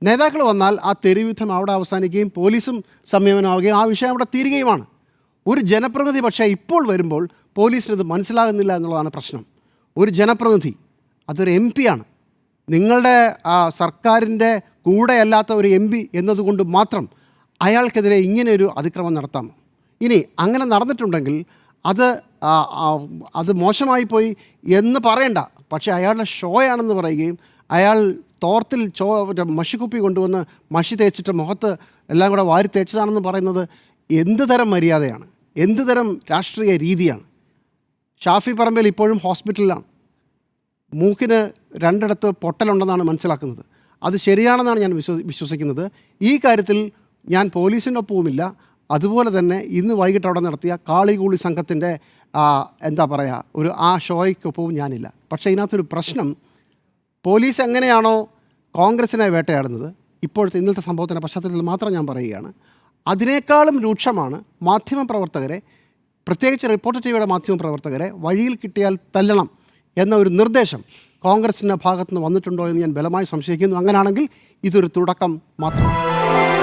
നേതാക്കൾ വന്നാൽ ആ തെരുവുയുദ്ധം അവിടെ അവസാനിക്കുകയും പോലീസും സംയമനമാവുകയും ആ വിഷയം അവിടെ തീരുകയുമാണ്. ഒരു ജനപ്രതിനിധി പക്ഷേ ഇപ്പോൾ വരുമ്പോൾ പോലീസിനത് മനസ്സിലാകുന്നില്ല എന്നുള്ളതാണ് പ്രശ്നം. ഒരു ജനപ്രതിനിധി, അതൊരു എം പിയാണ്. നിങ്ങളുടെ സർക്കാരിൻ്റെ കൂടെയല്ലാത്ത ഒരു എം പി എന്നതുകൊണ്ട് മാത്രം അയാൾക്കെതിരെ ഇങ്ങനെയൊരു അതിക്രമം നടത്താമോ? ഇനി അങ്ങനെ നടന്നിട്ടുണ്ടെങ്കിൽ അത് മോശമായി പോയി എന്ന് പറയണ്ട, പക്ഷേ അയാളുടെ ഷോയാണെന്ന് പറയുകയും അയാൾ തോർത്തിൽ മഷിക്കുപ്പി കൊണ്ടുവന്ന് മഷി തേച്ചിട്ട് മുഖത്ത് എല്ലാം കൂടെ വാരി തേച്ചതാണെന്ന് പറയുന്നത് എന്ത് തരം മര്യാദയാണ്? എന്ത് തരം രാഷ്ട്രീയ രീതിയാണ്? ഷാഫി പറമ്പിൽ ഇപ്പോഴും ഹോസ്പിറ്റലിലാണ്. മൂക്കിന് 2 ഇടത്ത് പൊട്ടലുണ്ടെന്നാണ് മനസ്സിലാക്കുന്നത്. അത് ശരിയാണെന്നാണ് ഞാൻ വിശ്വസിക്കുന്നത്. ഈ കാര്യത്തിൽ ഞാൻ പോലീസിൻ്റെ ഒപ്പവുമില്ല. അതുപോലെ തന്നെ ഇന്ന് വൈകിട്ട് അവിടെ നടത്തിയ കാളികൂളി സംഘത്തിൻ്റെ ആ ഷോയ്ക്കൊപ്പവും ഞാനില്ല. പക്ഷേ ഇതിനകത്തൊരു പ്രശ്നം, പോലീസ് എങ്ങനെയാണോ കോൺഗ്രസിനെ വേട്ടയാടുന്നത്, ഇന്നത്തെ സംഭവത്തിൻ്റെ പശ്ചാത്തലത്തിൽ മാത്രം ഞാൻ പറയുകയാണ്, അതിനേക്കാളും രൂക്ഷമാണ് മാധ്യമപ്രവർത്തകരെ, പ്രത്യേകിച്ച് റിപ്പോർട്ടർ ടിവിയുടെ മാധ്യമപ്രവർത്തകരെ വഴിയിൽ കിട്ടിയാൽ തല്ലണം എന്ന ഒരു നിർദ്ദേശം കോൺഗ്രസിൻ്റെ ഭാഗത്തുനിന്ന് വന്നിട്ടുണ്ടോ എന്ന് ഞാൻ ബലമായി സംശയിക്കുന്നു. അങ്ങനെയാണെങ്കിൽ ഇതൊരു തുടക്കം മാത്രമാണ്.